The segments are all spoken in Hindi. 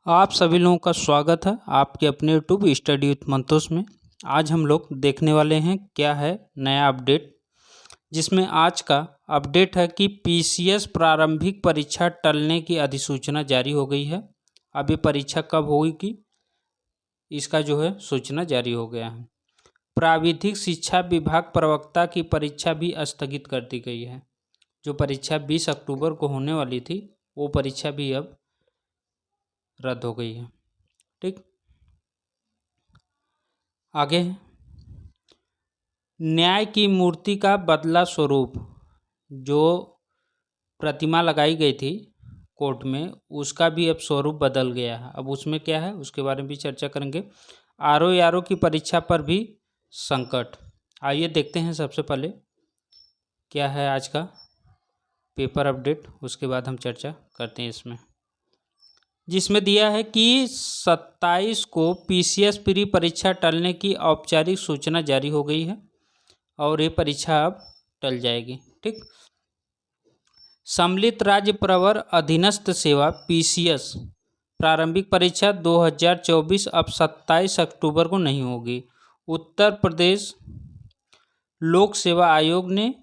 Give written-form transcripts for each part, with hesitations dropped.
आप सभी लोगों का स्वागत है आपके अपने यूट्यूब स्टडी विथ मंतोष में। आज हम लोग देखने वाले हैं क्या है नया अपडेट, जिसमें आज का अपडेट है कि पीसीएस प्रारंभिक परीक्षा टलने की अधिसूचना जारी हो गई है। अब ये परीक्षा कब होगी इसका जो है सूचना जारी हो गया है। प्राविधिक शिक्षा विभाग प्रवक्ता की परीक्षा भी स्थगित कर दी गई है। जो परीक्षा 20 अक्टूबर को होने वाली थी वो परीक्षा भी अब रद्द हो गई है। ठीक, आगे न्याय की मूर्ति का बदला स्वरूप। जो प्रतिमा लगाई गई थी कोर्ट में उसका भी अब स्वरूप बदल गया है। अब उसमें क्या है उसके बारे में भी चर्चा करेंगे। आरओ की परीक्षा पर भी संकट। आइए देखते हैं सबसे पहले क्या है आज का पेपर अपडेट, उसके बाद हम चर्चा करते हैं इसमें। जिसमें दिया है कि 27 को पीसीएस प्री परीक्षा टलने की औपचारिक सूचना जारी हो गई है और ये परीक्षा अब टल जाएगी। ठीक, सम्मिलित राज्य प्रवर अधीनस्थ सेवा पीसीएस प्रारंभिक परीक्षा 2024 अब 27 अक्टूबर को नहीं होगी। उत्तर प्रदेश लोक सेवा आयोग ने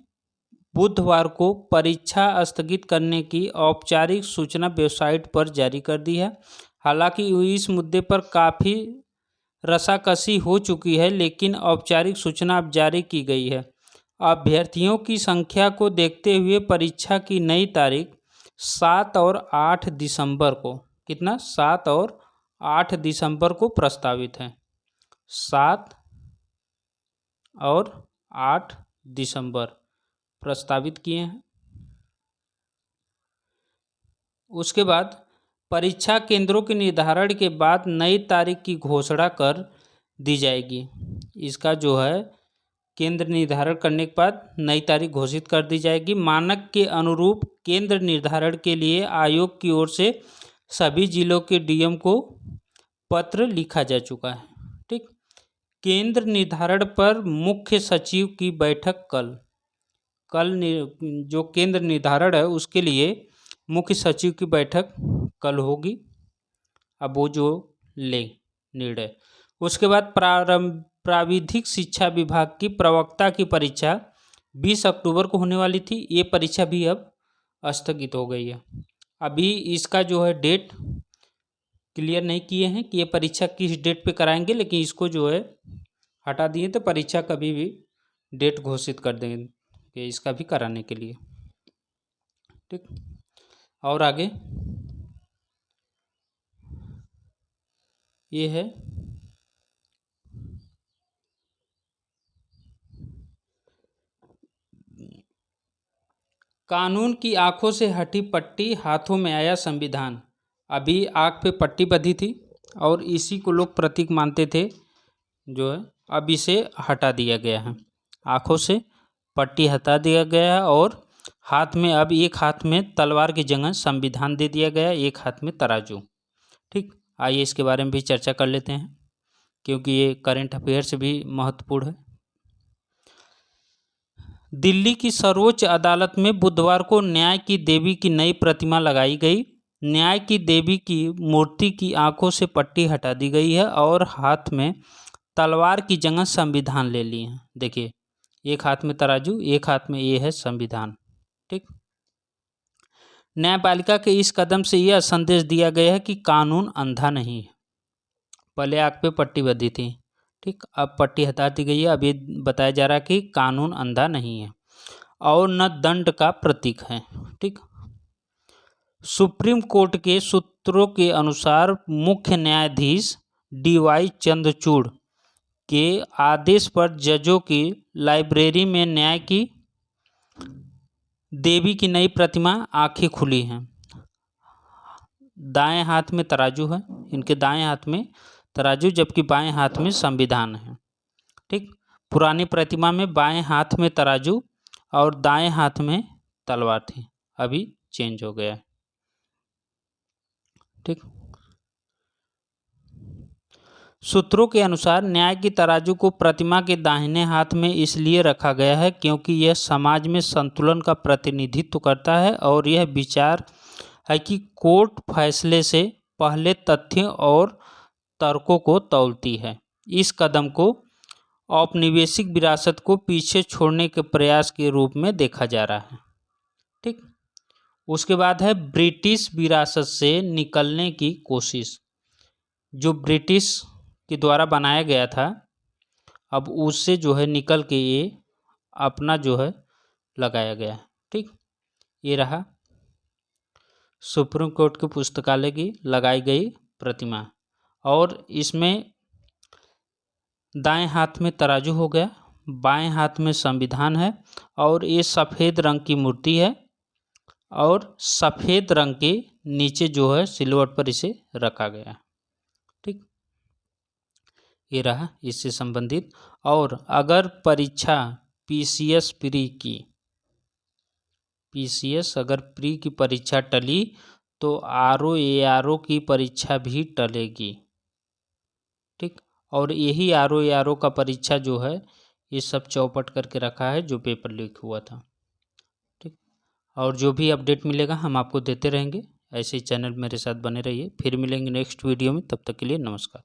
बुधवार को परीक्षा स्थगित करने की औपचारिक सूचना वेबसाइट पर जारी कर दी है। हालांकि इस मुद्दे पर काफ़ी रसाकसी हो चुकी है, लेकिन औपचारिक सूचना अब जारी की गई है। अभ्यर्थियों की संख्या को देखते हुए परीक्षा की नई तारीख 7 और 8 दिसंबर को 7 और 8 दिसंबर को प्रस्तावित है। 7 और 8 दिसंबर प्रस्तावित किए हैं। उसके बाद परीक्षा केंद्रों के निर्धारण के बाद नई तारीख की घोषणा कर दी जाएगी। इसका जो है केंद्र निर्धारण करने के बाद नई तारीख घोषित कर दी जाएगी। मानक के अनुरूप केंद्र निर्धारण के लिए आयोग की ओर से सभी जिलों के डीएम को पत्र लिखा जा चुका है। ठीक, केंद्र निर्धारण पर मुख्य सचिव की बैठक कल जो केंद्र निर्धारण है उसके लिए मुख्य सचिव की बैठक कल होगी। अब वो जो ले निर्णय। उसके बाद प्राविधिक शिक्षा विभाग की प्रवक्ता की परीक्षा 20 अक्टूबर को होने वाली थी। ये परीक्षा भी अब स्थगित हो गई है। अभी इसका जो है डेट क्लियर नहीं किए हैं कि ये परीक्षा किस डेट पे कराएंगे, लेकिन इसको जो है हटा दिए तो परीक्षा कभी भी डेट घोषित कर देंगे कि इसका भी कराने के लिए। ठीक, और आगे ये है कानून की आंखों से हटी पट्टी, हाथों में आया संविधान। अभी आँख पे पट्टी बंधी थी और इसी को लोग प्रतीक मानते थे, जो है अब इसे हटा दिया गया है। आँखों से पट्टी हटा दिया गया है और हाथ में अब एक हाथ में तलवार की जगह संविधान दे दिया गया, एक हाथ में तराजू। ठीक, आइए इसके बारे में भी चर्चा कर लेते हैं क्योंकि ये करंट अफेयर से भी महत्वपूर्ण है। दिल्ली की सर्वोच्च अदालत में बुधवार को न्याय की देवी की नई प्रतिमा लगाई गई। न्याय की देवी की मूर्ति की आंखों से पट्टी हटा दी गई है और हाथ में तलवार की जगह संविधान ले ली है। देखिए, एक हाथ में तराजू, एक हाथ में ये है संविधान। ठीक, न्यायपालिका के इस कदम से यह संदेश दिया गया है कि कानून अंधा नहीं है। पहले आँख पे पट्टी बंधी थी, ठीक, अब पट्टी हटा दी गई है। अब ये बताया जा रहा है कि कानून अंधा नहीं है और न दंड का प्रतीक है। ठीक, सुप्रीम कोर्ट के सूत्रों के अनुसार मुख्य न्यायाधीश DY चंद्रचूड़ के आदेश पर जजों की लाइब्रेरी में न्याय की देवी की नई प्रतिमा आंखें खुली हैं। दाएं हाथ में तराजू है, इनके दाएं हाथ में तराजू जबकि बाएं हाथ में संविधान है। ठीक, पुरानी प्रतिमा में बाएं हाथ में तराजू और दाएं हाथ में तलवार थी, अभी चेंज हो गया है। ठीक, सूत्रों के अनुसार न्याय की तराजू को प्रतिमा के दाहिने हाथ में इसलिए रखा गया है क्योंकि यह समाज में संतुलन का प्रतिनिधित्व करता है और यह विचार है कि कोर्ट फैसले से पहले तथ्य और तर्कों को तौलती है। इस कदम को औपनिवेशिक विरासत को पीछे छोड़ने के प्रयास के रूप में देखा जा रहा है। ठीक। उसके बाद है ब्रिटिश विरासत से निकलने की कोशिश। जो ब्रिटिश के द्वारा बनाया गया था, अब उससे जो है निकल के ये अपना जो है लगाया गया है। ठीक। ये रहा सुप्रीम कोर्ट के पुस्तकालय की लगाई गई प्रतिमा, और इसमें दाएं हाथ में तराजू हो गया, बाएं हाथ में संविधान है, और ये सफ़ेद रंग की मूर्ति है, और सफ़ेद रंग के नीचे जो है सिलवट पर इसे रखा गया। ठीक। ये रहा इससे संबंधित। और अगर परीक्षा पीसीएस अगर प्री की परीक्षा टली तो आरओ एआरओ की परीक्षा भी टलेगी। ठीक। और यही आरओ एआरओ का परीक्षा जो है ये सब चौपट करके रखा है जो पेपर लीक हुआ था। ठीक। और जो भी अपडेट मिलेगा हम आपको देते रहेंगे। ऐसे ही चैनल मेरे साथ बने रहिए। फिर मिलेंगे नेक्स्ट वीडियो में, तब तक के लिए नमस्कार।